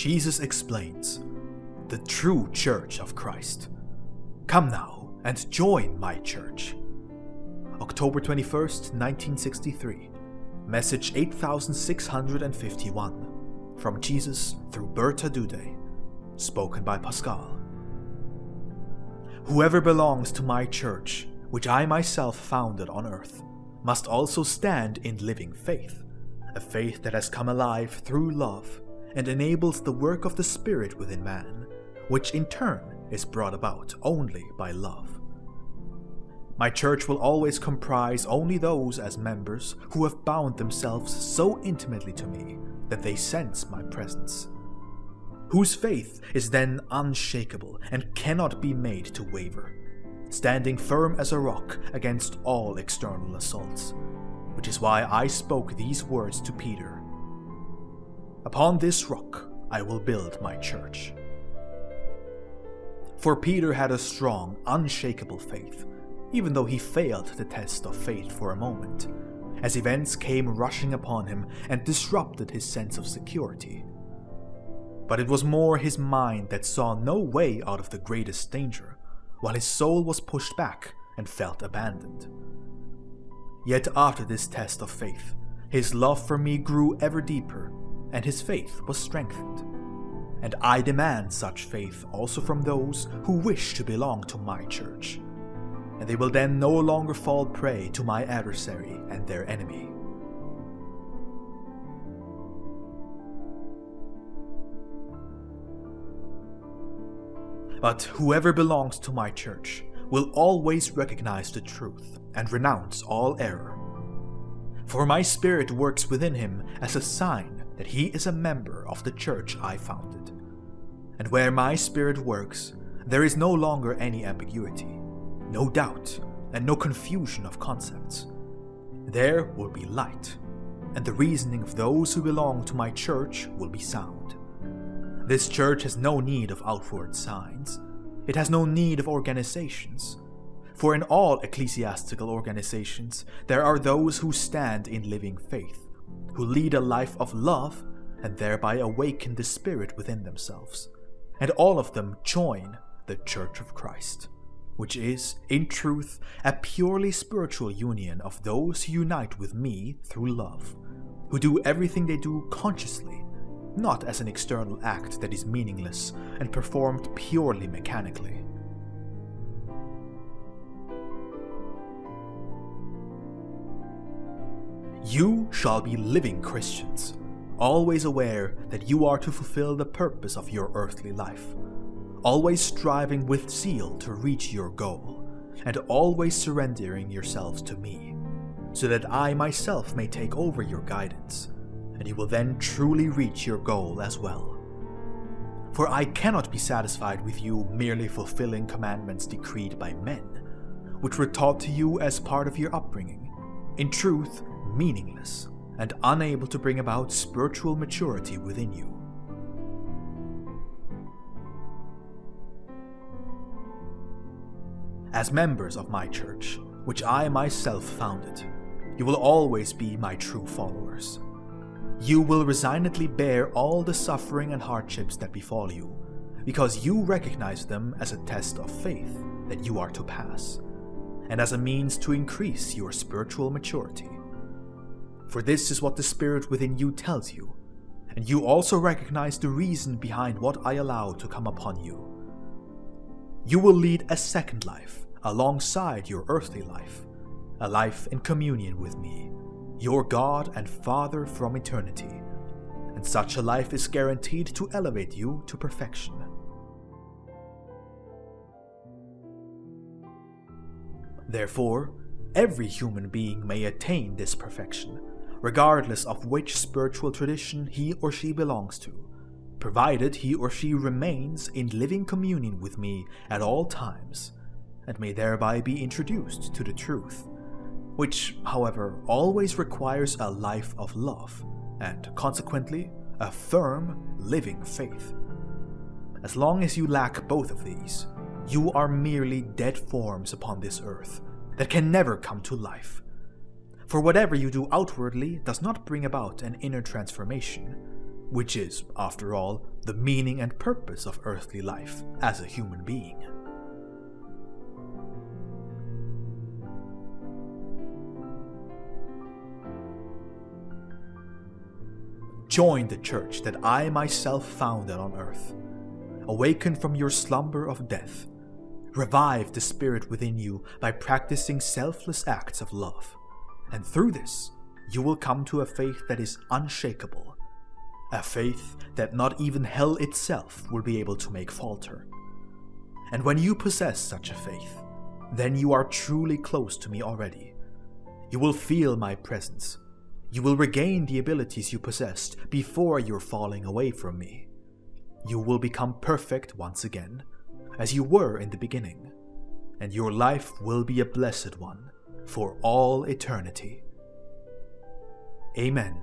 Jesus explains, the true Church of Christ. Come now and join my church. October 21st, 1963. Message 8651. From Jesus through Bertha Dudde. Spoken by Pascal. Whoever belongs to my church, which I myself founded on earth, must also stand in living faith, a faith that has come alive through love and enables the work of the Spirit within man, which in turn is brought about only by love. My church will always comprise only those as members who have bound themselves so intimately to me that they sense my presence, whose faith is then unshakable and cannot be made to waver, standing firm as a rock against all external assaults, which is why I spoke these words to Peter. Upon this rock I will build my church. For Peter had a strong, unshakable faith, even though he failed the test of faith for a moment, as events came rushing upon him and disrupted his sense of security. But it was more his mind that saw no way out of the greatest danger, while his soul was pushed back and felt abandoned. Yet after this test of faith, his love for me grew ever deeper, and his faith was strengthened. And I demand such faith also from those who wish to belong to my church, and they will then no longer fall prey to my adversary and their enemy. But whoever belongs to my church will always recognize the truth and renounce all error. For my Spirit works within him as a sign that he is a member of the church I founded. And where my Spirit works, there is no longer any ambiguity, no doubt, and no confusion of concepts. There will be light, and the reasoning of those who belong to my church will be sound. This church has no need of outward signs. It has no need of organizations. For in all ecclesiastical organizations, there are those who stand in living faith, who lead a life of love and thereby awaken the Spirit within themselves. And all of them join the Church of Christ, which is, in truth, a purely spiritual union of those who unite with me through love, who do everything they do consciously, not as an external act that is meaningless and performed purely mechanically. You shall be living Christians, always aware that you are to fulfill the purpose of your earthly life, always striving with zeal to reach your goal, and always surrendering yourselves to me, so that I myself may take over your guidance, and you will then truly reach your goal as well. For I cannot be satisfied with you merely fulfilling commandments decreed by men, which were taught to you as part of your upbringing, in truth meaningless, and unable to bring about spiritual maturity within you. As members of my church, which I myself founded, you will always be my true followers. You will resignedly bear all the suffering and hardships that befall you, because you recognize them as a test of faith that you are to pass, and as a means to increase your spiritual maturity. For this is what the Spirit within you tells you, and you also recognize the reason behind what I allow to come upon you. You will lead a second life alongside your earthly life, a life in communion with me, your God and Father from eternity, and such a life is guaranteed to elevate you to perfection. Therefore, every human being may attain this perfection, regardless of which spiritual tradition he or she belongs to, provided he or she remains in living communion with me at all times, and may thereby be introduced to the truth, which, however, always requires a life of love, and consequently, a firm, living faith. As long as you lack both of these, you are merely dead forms upon this earth that can never come to life. For whatever you do outwardly does not bring about an inner transformation, which is, after all, the meaning and purpose of earthly life as a human being. Join the church that I myself founded on earth. Awaken from your slumber of death. Revive the spirit within you by practicing selfless acts of love. And through this, you will come to a faith that is unshakable. A faith that not even hell itself will be able to make falter. And when you possess such a faith, then you are truly close to me already. You will feel my presence. You will regain the abilities you possessed before your falling away from me. You will become perfect once again, as you were in the beginning, and your life will be a blessed one for all eternity. Amen.